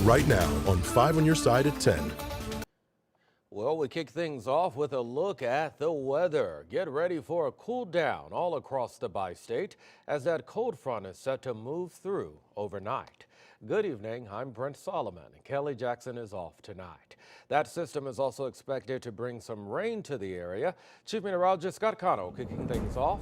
right now on 5 on your side at 10. Well, we kick things off with a look at the weather. Get ready for a cool down all across the bi-state as that cold front is set to move through overnight. Good evening, I'm Brent Solomon. Kelly Jackson is off tonight. That system is also expected to bring some rain to the area. Chief Meteorologist Scott Cano kicking things off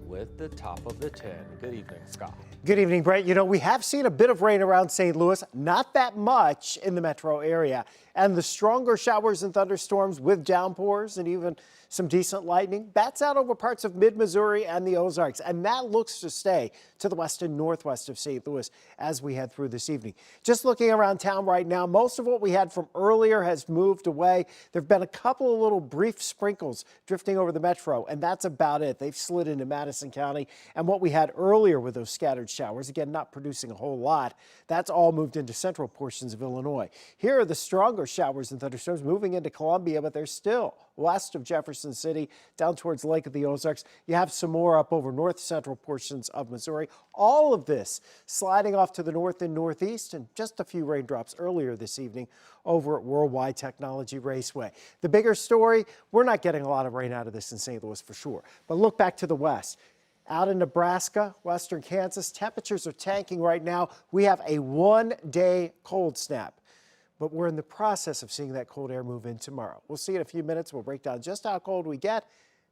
with the top of the 10. Good evening, Scott. Good evening, Brent. You know, we have seen a bit of rain around St. Louis, not that much in the metro area. And the stronger showers and thunderstorms with downpours and even some decent lightning, that's out over parts of mid-Missouri and the Ozarks. And that looks to stay to the west and northwest of St. Louis as we head through this evening. Just looking around town right now, most of what we had from earlier has moved away. There have been a couple of little brief sprinkles drifting over the metro, and that's about it. They've slid into Madison County. And what we had earlier with those scattered showers, again, not producing a whole lot, that's all moved into central portions of Illinois. Here are the stronger showers and thunderstorms moving into Columbia, but they're still west of Jefferson City, down towards Lake of the Ozarks. You have some more up over north central portions of Missouri. All of this sliding off to the north and northeast, and just a few raindrops earlier this evening over at Worldwide Technology Raceway. The bigger story, we're not getting a lot of rain out of this in St. Louis for sure. But look back to the west. Out in Nebraska, western Kansas, temperatures are tanking right now. We have a one-day cold snap. But we're in the process of seeing that cold air move in tomorrow. We'll see in a few minutes. We'll break down just how cold we get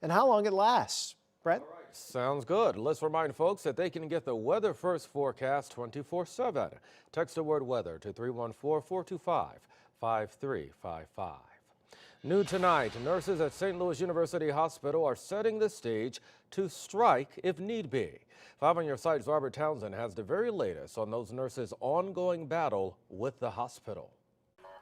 and how long it lasts. Brett? All right. Sounds good. Let's remind folks that they can get the Weather First forecast 24/7. Text the word weather to 314-425-5355. New tonight, nurses at St. Louis University Hospital are setting the stage to strike if need be. 5 on your side's Robert Townsend has the very latest on those nurses' ongoing battle with the hospital.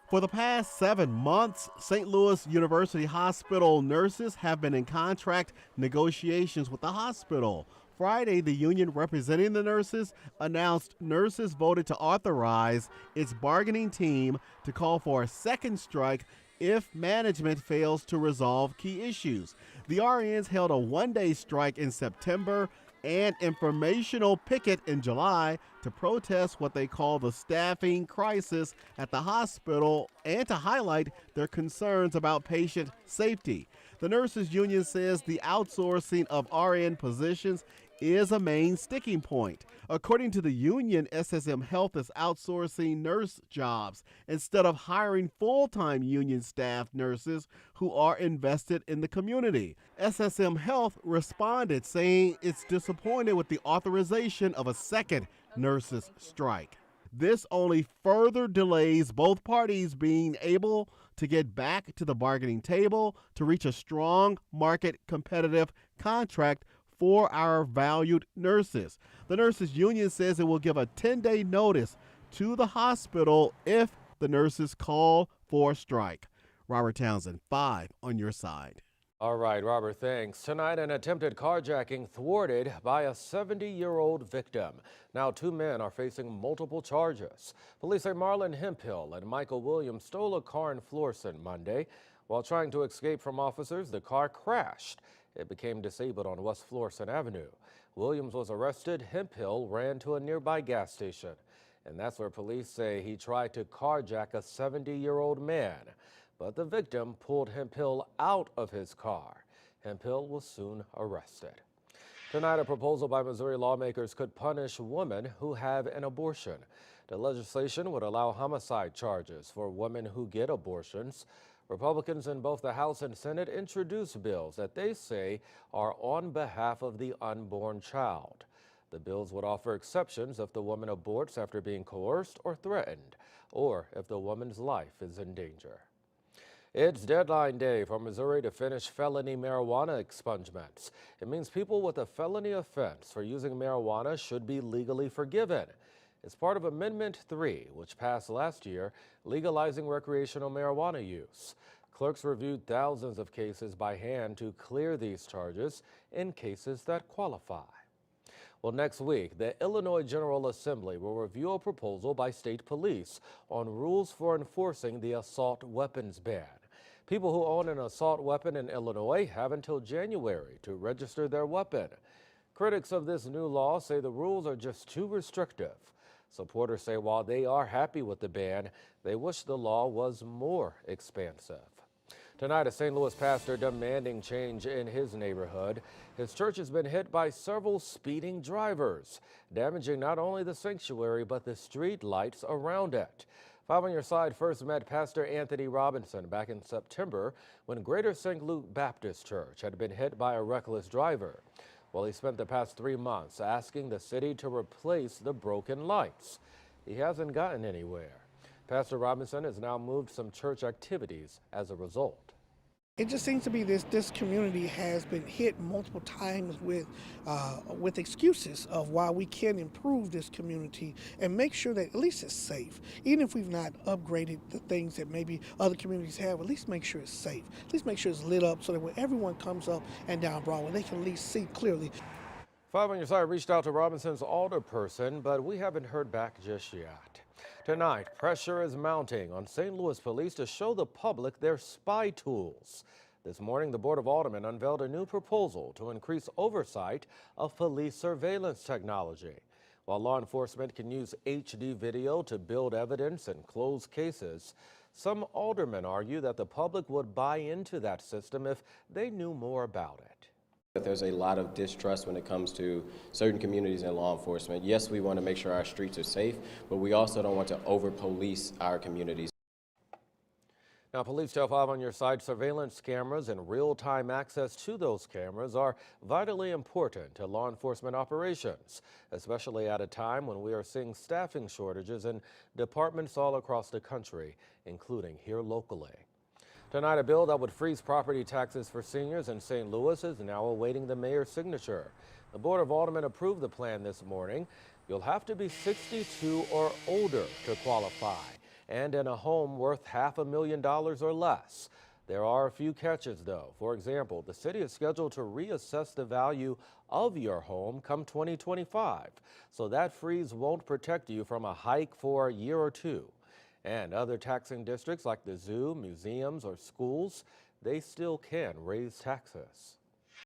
For the past 7 months, St. Louis University Hospital nurses have been in contract negotiations with the hospital. Friday, the union representing the nurses announced nurses voted to authorize its bargaining team to call for a second strike if management fails to resolve key issues. The RNs held a one-day strike in September and informational picket in July to protest what they call the staffing crisis at the hospital and to highlight their concerns about patient safety. The nurses union says the outsourcing of RN positions is a main sticking point. According to the union, SSM Health is outsourcing nurse jobs instead of hiring full-time union staff nurses who are invested in the community. SSM Health responded saying it's disappointed with the authorization of a second nurses strike. This only further delays both parties being able to get back to the bargaining table to reach a strong market competitive contract for our valued nurses. The nurses union says it will give a 10-day notice to the hospital if the nurses call for a strike. Robert Townsend, 5 on your side. All right, Robert, thanks. Tonight, an attempted carjacking thwarted by a 70-year-old victim. Now, 2 men are facing multiple charges. Police say Marlon Hemphill and Michael Williams stole a car in Florissant Monday. While trying to escape from officers, the car crashed. It became disabled on West Florissant Avenue. Williams was arrested. Hemphill ran to a nearby gas station. And that's where police say he tried to carjack a 70-year-old man. But the victim pulled Hemphill out of his car. Hemphill was soon arrested. Tonight, a proposal by Missouri lawmakers could punish women who have an abortion. The legislation would allow homicide charges for women who get abortions. Republicans in both the House and Senate introduced bills that they say are on behalf of the unborn child. The bills would offer exceptions if the woman aborts after being coerced or threatened, or if the woman's life is in danger. It's deadline day for Missouri to finish felony marijuana expungements. It means people with a felony offense for using marijuana should be legally forgiven. It's part of Amendment 3, which passed last year, legalizing recreational marijuana use. Clerks reviewed thousands of cases by hand to clear these charges in cases that qualify. Well, next week, the Illinois General Assembly will review a proposal by state police on rules for enforcing the assault weapons ban. People who own an assault weapon in Illinois have until January to register their weapon. Critics of this new law say the rules are just too restrictive. Supporters say while they are happy with the ban, they wish the law was more expansive. Tonight, a St. Louis pastor demanding change in his neighborhood. His church has been hit by several speeding drivers, damaging not only the sanctuary but the street lights around it. 5 on Your Side first met Pastor Anthony Robinson back in September when Greater St. Luke Baptist Church had been hit by a reckless driver. Well, he spent the past 3 months asking the city to replace the broken lights. He hasn't gotten anywhere. Pastor Robinson has now moved some church activities as a result. It just seems to be this community has been hit multiple times with excuses of why we can improve this community and make sure that at least it's safe. Even if we've not upgraded the things that maybe other communities have, at least make sure it's safe. At least make sure it's lit up so that when everyone comes up and down Broadway, they can at least see clearly. 5 on Your Side reached out to Robinson's alderperson, but we haven't heard back just yet. Tonight, pressure is mounting on St. Louis police to show the public their spy tools. This morning, the Board of Aldermen unveiled a new proposal to increase oversight of police surveillance technology. While law enforcement can use HD video to build evidence and close cases, some aldermen argue that the public would buy into that system if they knew more about it. There's a lot of distrust when it comes to certain communities and law enforcement. Yes, we want to make sure our streets are safe, but we also don't want to over-police our communities. Now, police tell 5 on Your Side surveillance cameras and real-time access to those cameras are vitally important to law enforcement operations, especially at a time when we are seeing staffing shortages in departments all across the country, including here locally. Tonight, a bill that would freeze property taxes for seniors in St. Louis is now awaiting the mayor's signature. The Board of Aldermen approved the plan this morning. You'll have to be 62 or older to qualify and in a home worth $500,000 or less. There are a few catches, though. For example, the city is scheduled to reassess the value of your home come 2025, so that freeze won't protect you from a hike for a year or two. And other taxing districts like the zoo, museums, or schools, they still can raise taxes.